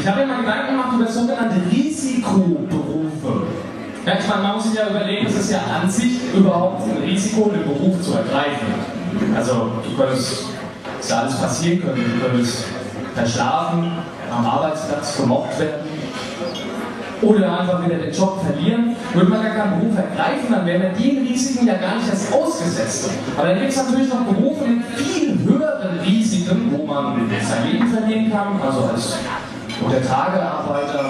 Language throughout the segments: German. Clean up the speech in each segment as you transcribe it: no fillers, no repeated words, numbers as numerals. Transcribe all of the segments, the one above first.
Ich habe mir mal Gedanken gemacht über sogenannte Risikoberufe. Ja, ich meine, man muss sich ja überlegen, es ist ja an sich überhaupt ein Risiko, den Beruf zu ergreifen. Also, du könntest, ist ja alles passieren können, du könntest verschlafen, am Arbeitsplatz gemobbt werden oder einfach wieder den Job verlieren. Würde man gar keinen Beruf ergreifen, dann wären die Risiken ja gar nicht erst ausgesetzt. Aber dann gibt es natürlich noch Berufe mit viel höheren Risiken, wo man sein Leben verlieren kann, also als Untertagearbeiter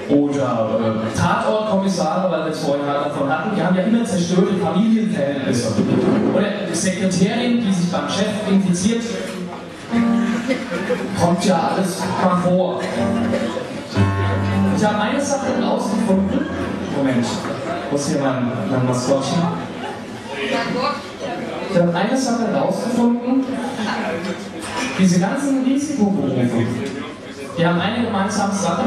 oder Tatortkommissare, weil wir es vorhin halt davon hatten, die haben ja immer zerstörte Familienverhältnisse. Oder Sekretärin, die sich beim Chef infiziert, kommt ja alles mal vor. Ich habe eine Sache rausgefunden. Moment, wo ist hier mein Maskottchen? Ich habe eine Sache rausgefunden. Diese ganzen Risikoberufe, die haben eine gemeinsame Sache.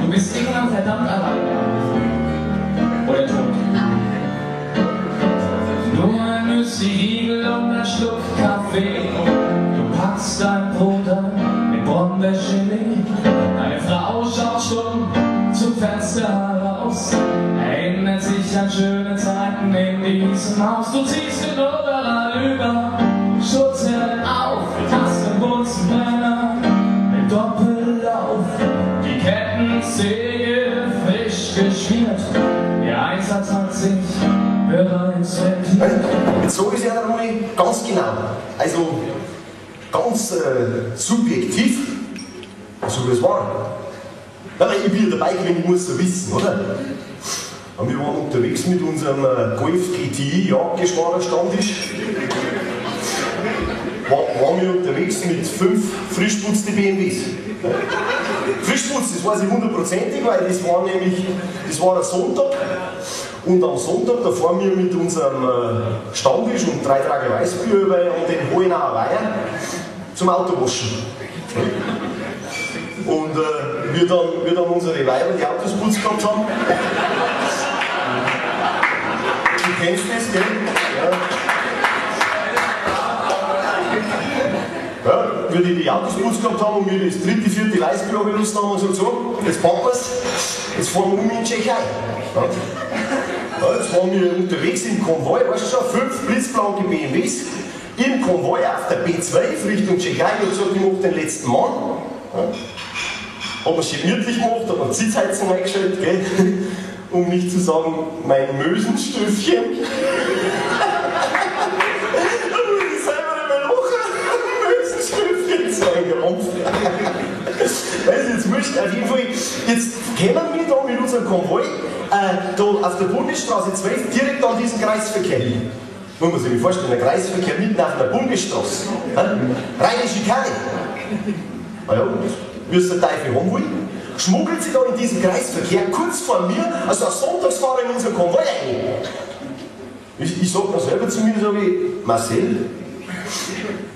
Du bist irgendwann verdammt allein. Oder tot. Nur ein Müsli-Riegel und ein Schluck Kaffee. Du packst dein Brot an mit Brombeergelee. Deine Frau schaut stumm zum Fenster heraus. Erinnert sich an schöne Zeiten in diesem Haus. Du ziehst den Overall über, Schutzhelm auf, hast den Bunsenbrenner mit Doppellauf. Die Kettensäge frisch geschmiert, der Einsatz hat sich bereits rentiert. So ist ja der Rolli ganz genau. Also ganz subjektiv, so wie es war. Ja, ich bin dabei gewesen, ich muss es wissen, oder? Und wir waren unterwegs mit unserem Golf GTI Jagdgeschwader-Standisch. Waren wir unterwegs mit 5 frischputzte BMWs. Frischputz, das weiß ich hundertprozentig, weil das war ein Sonntag. Und am Sonntag, da fahren wir mit unserem Stammtisch und 3 Tage Weißbier über an den Hohenauer Weiher zum Autowaschen. Und wir dann unsere Weiber die Autos putzt gehabt haben. Du kennst das, gell? Ja, wir die Autos putzt gehabt haben und wir das 3., 4. Weißbier benutzt haben und so, jetzt packen wir es, jetzt fahren wir in die Tschechei. Ja, jetzt waren wir unterwegs im Konvoi, weißt du schon, 5 blitzblanke BMWs, im Konvoi auf der B12 Richtung Tschechei, und so, ich mache den letzten Mann. Ja. Haben wir es gemütlich gemacht, haben wir Sitzheizung eingestellt, gell? Um nicht zu sagen, mein Mösenstöffchen. Weißt du, jetzt wurscht, auf jeden Fall, jetzt kommen wir da mit unserem Konvoi da auf der Bundesstraße 12 direkt an diesen Kreisverkehr hin. Muss man sich mal vorstellen, ein Kreisverkehr mitten auf einer Bundesstraße. Reine Schikane. Naja, wie es der Teufel haben will, schmuggelt sie da in diesen Kreisverkehr kurz vor mir, also als Sonntagsfahrer in unseren Konvoi rein. Ich sag mir selber zu mir, sage ich,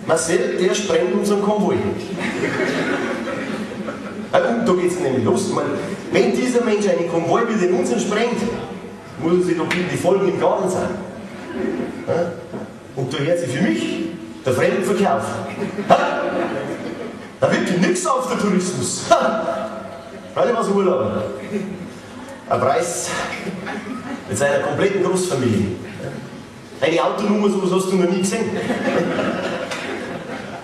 Marcel, der sprengt unseren Konvoi. Und da geht es nämlich los. Ich meine, wenn dieser Mensch einen Konvoi wie den unseren sprengt, muss er sich doch die Folgen im Garten sein. Und da hört sich für mich der Fremdenverkauf. Da wird nichts auf der Tourismus. Alle was Urlaub. Ein Preis mit seiner kompletten Großfamilie. Eine Autonummer, sowas hast du noch nie gesehen.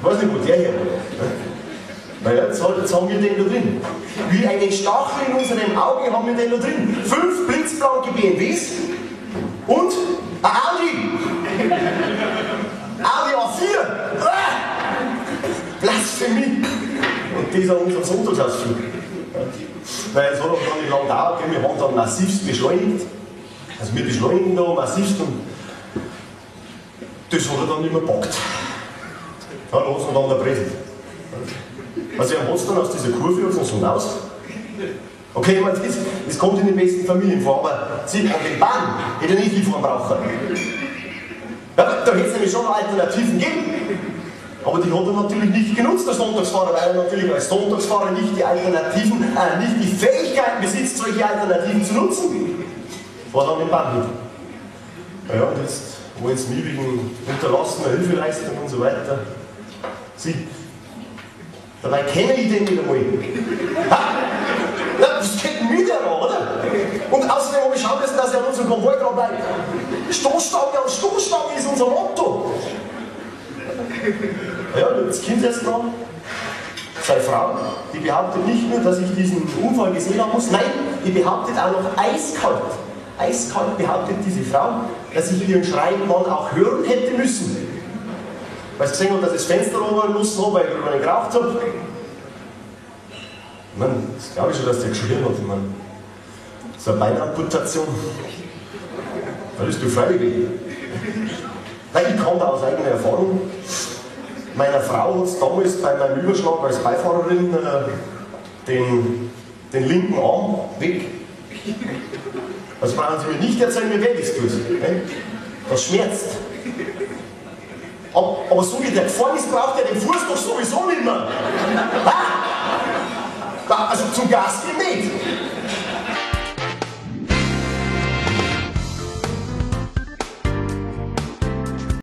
Ich weiß nicht, wo der her war. Naja, jetzt haben wir den da drin. Wie einen Stachel in unserem Auge haben wir den da drin. 5 blitzblanke BMWs und ein Audi. Audi A4. Blasphemie. Und das an unserem Sonntagsausflug. Weil es hat auch dann nicht lange gedauert, wir haben dann massivst beschleunigt. Also wir beschleunigen da massivst und das hat er dann nicht mehr gepackt. Ja, da hat es dann der Präsident. Also er hat es dann aus dieser Kurve so raus. Okay, ich meine, das kommt in den besten Familien vor, aber sieh, an den Bahn hätte er nicht viel vor brauchen. Ja, da hätte es nämlich schon Alternativen gegeben. Aber die hat er natürlich nicht genutzt, der Sonntagsfahrer, weil er natürlich als Sonntagsfahrer nicht die Alternativen, nicht die Fähigkeiten besitzt, solche Alternativen zu nutzen. War dann im Bahn. Naja, und jetzt, wo jetzt nie wegen unterlassener Hilfeleistung und so weiter, sie, Dabei kenne ich den nicht einmal. Ha? Na, das geht mir der an, oder? Und außerdem habe ich schauen müssen, dass er an unserem Konvoi dran bleibt. Stoßstange an Stoßstange ist unser Motto. Ja, das Kind jetzt noch. Seine Frau, die behauptet nicht nur, dass ich diesen Unfall gesehen haben muss, nein, die behauptet auch noch eiskalt behauptet diese Frau, dass ich ihren schreienden Mann auch hören hätte müssen. Weil sie gesehen hat, dass ich das Fenster runtergelassen habe, weil ich drüber geraucht habe. Ich meine, das glaube ich schon, dass der geschrien hat. Ich meine, so eine Beinamputation. Da bist du freiwillig. Nein, ich kann da aus eigener Erfahrung. Meiner Frau hat es damals bei meinem Überschlag als Beifahrerin den linken Arm weg. Also brauchen Sie mir nicht erzählen, wie weh das tut. Das schmerzt. Aber so wie der gefahren ist, braucht er den Fuß doch sowieso nicht mehr. Also zum Gas gehen nicht.